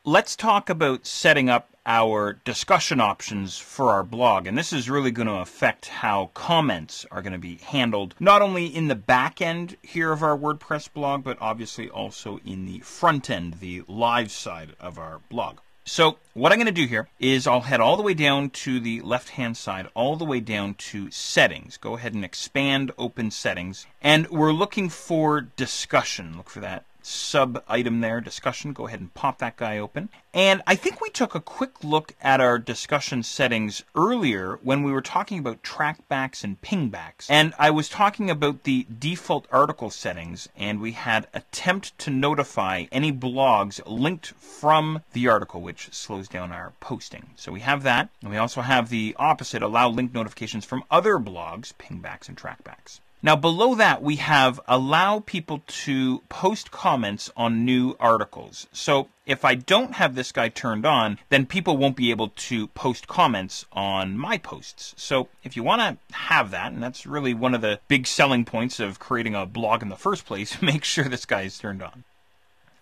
let's talk about setting up our discussion options for our blog. And this is really going to affect how comments are going to be handled, not only in the back end here of our WordPress blog, but obviously also in the front end, the live side of our blog. So what I'm going to do here is I'll head all the way down to the left-hand side, all the way down to settings. Go ahead and expand open settings. And we're looking for discussion. Look for that sub item there, discussion. Go ahead and pop that guy open. And I think we took a quick look at our discussion settings earlier when we were talking about trackbacks and pingbacks. And I was talking about the default article settings, and we had attempt to notify any blogs linked from the article, which slows down our posting. So we have that. And we also have the opposite, allow link notifications from other blogs, pingbacks and trackbacks. Now below that we have allow people to post comments on new articles. So if I don't have this guy turned on, then people won't be able to post comments on my posts. So if you want to have that, and that's really one of the big selling points of creating a blog in the first place, make sure this guy is turned on.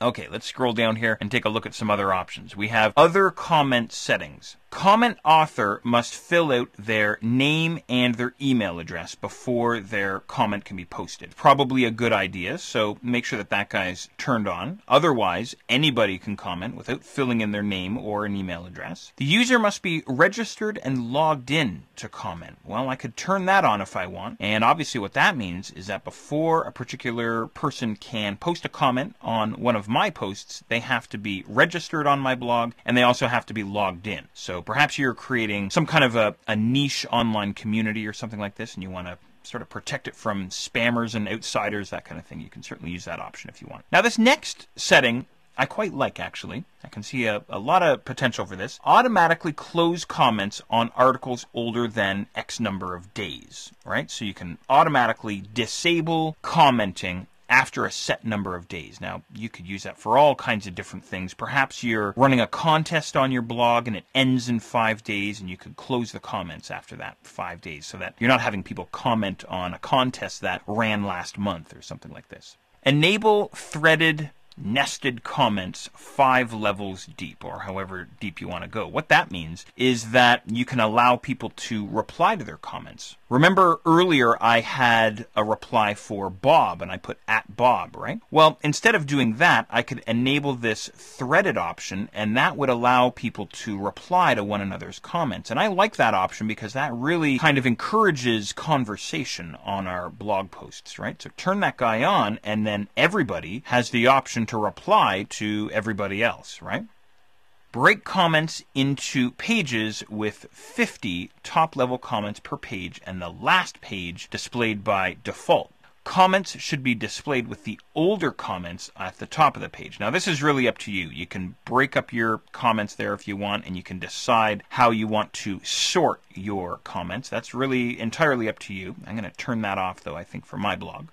Okay, let's scroll down here and take a look at some other options. We have other comment settings. Comment author must fill out their name and their email address before their comment can be posted. Probably a good idea, so make sure that that guy's turned on. Otherwise, anybody can comment without filling in their name or an email address. The user must be registered and logged in to comment. Well, I could turn that on if I want, and obviously what that means is that before a particular person can post a comment on one of my posts, they have to be registered on my blog, and they also have to be logged in. So perhaps you're creating some kind of a niche online community or something like this, and you want to sort of protect it from spammers and outsiders, that kind of thing. You can certainly use that option if you want. Now this next setting I quite like, actually. I can see a lot of potential for this. Automatically close comments on articles older than X number of days, right? So you can automatically disable commenting after a set number of days. Now, you could use that for all kinds of different things. Perhaps you're running a contest on your blog and it ends in 5 days, and you could close the comments after that 5 days so that you're not having people comment on a contest that ran last month or something like this. Enable threaded nested comments 5 levels deep, or however deep you want to go. What that means is that you can allow people to reply to their comments. Remember earlier I had a reply for Bob and I put @Bob, right? Well, instead of doing that, I could enable this threaded option, and that would allow people to reply to one another's comments. And I like that option because that really kind of encourages conversation on our blog posts, right? So turn that guy on, and then everybody has the option to reply to everybody else, right? Break comments into pages with 50 top-level comments per page, and the last page displayed by default. Comments should be displayed with the older comments at the top of the page. Now, this is really up to you. You can break up your comments there if you want, and you can decide how you want to sort your comments. That's really entirely up to you. I'm going to turn that off, though, I think, for my blog.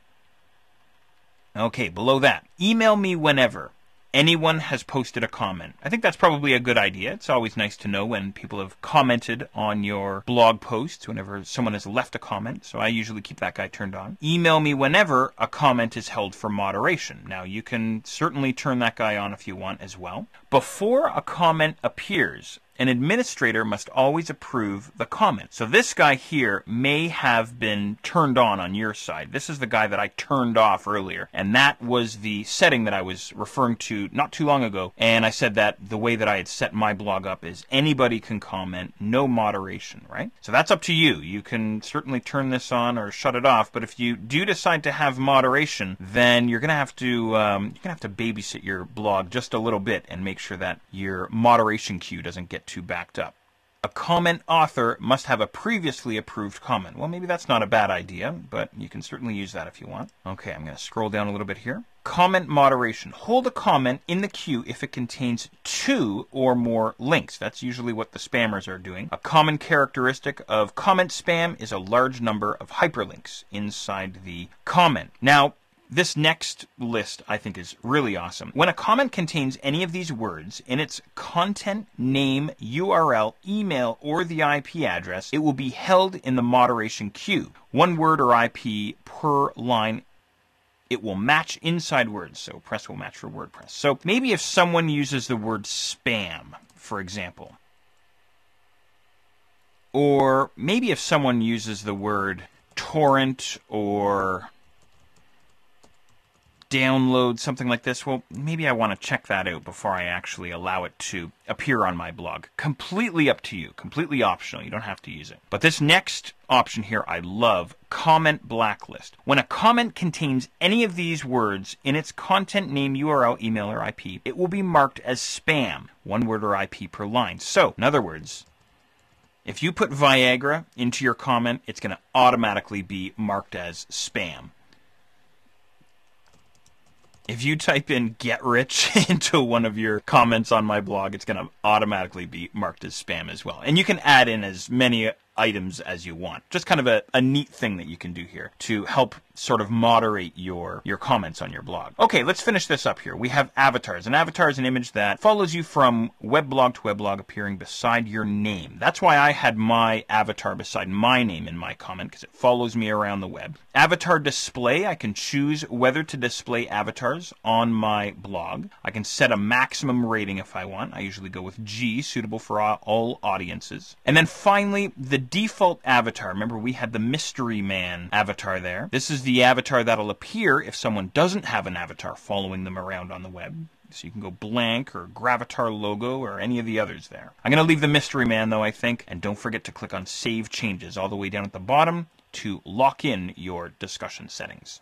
Okay, below that, email me whenever anyone has posted a comment. I think that's probably a good idea. It's always nice to know when people have commented on your blog posts, whenever someone has left a comment, so I usually keep that guy turned on. Email me whenever a comment is held for moderation. Now, you can certainly turn that guy on if you want as well. Before a comment appears, an administrator must always approve the comment. So this guy here may have been turned on your side. This is the guy that I turned off earlier, and that was the setting that I was referring to not too long ago. And I said that the way that I had set my blog up is anybody can comment, no moderation, right? So that's up to you. You can certainly turn this on or shut it off, but if you do decide to have moderation, then you're gonna have to babysit your blog just a little bit and make sure that your moderation queue doesn't get too backed up. A comment author must have a previously approved comment. Well, maybe that's not a bad idea, but you can certainly use that if you want. Okay, I'm going to scroll down a little bit here. Comment moderation. Hold a comment in the queue if it contains 2 or more links. That's usually what the spammers are doing. A common characteristic of comment spam is a large number of hyperlinks inside the comment. Now, this next list, I think, is really awesome. When a comment contains any of these words in its content, name, URL, email, or the IP address, it will be held in the moderation queue. 1 word or IP per line it will match inside words. So press will match for WordPress. So maybe if someone uses the word spam, for example, or maybe if someone uses the word torrent or download, something like this, well, maybe I want to check that out before I actually allow it to appear on my blog. Completely up to you, completely optional. You don't have to use it. But this next option here I love, comment blacklist. When a comment contains any of these words in its content, name, URL, email, or IP, it will be marked as spam, one word or IP per line. So, in other words, if you put Viagra into your comment, it's going to automatically be marked as spam. If you type in get rich into one of your comments on my blog, it's going to automatically be marked as spam as well. And you can add in as many items as you want. Just kind of a neat thing that you can do here to help sort of moderate your comments on your blog. Okay, let's finish this up here. We have avatars. An avatar is an image that follows you from weblog to weblog, appearing beside your name. That's why I had my avatar beside my name in my comment, because it follows me around the web. Avatar display, I can choose whether to display avatars on my blog. I can set a maximum rating if I want. I usually go with G, suitable for all audiences. And then finally, the default avatar. Remember, we had the mystery man avatar there. This is the avatar that'll appear if someone doesn't have an avatar following them around on the web. So you can go blank or Gravatar logo or any of the others there. I'm going to leave the mystery man though, I think. And don't forget to click on Save Changes all the way down at the bottom to lock in your discussion settings.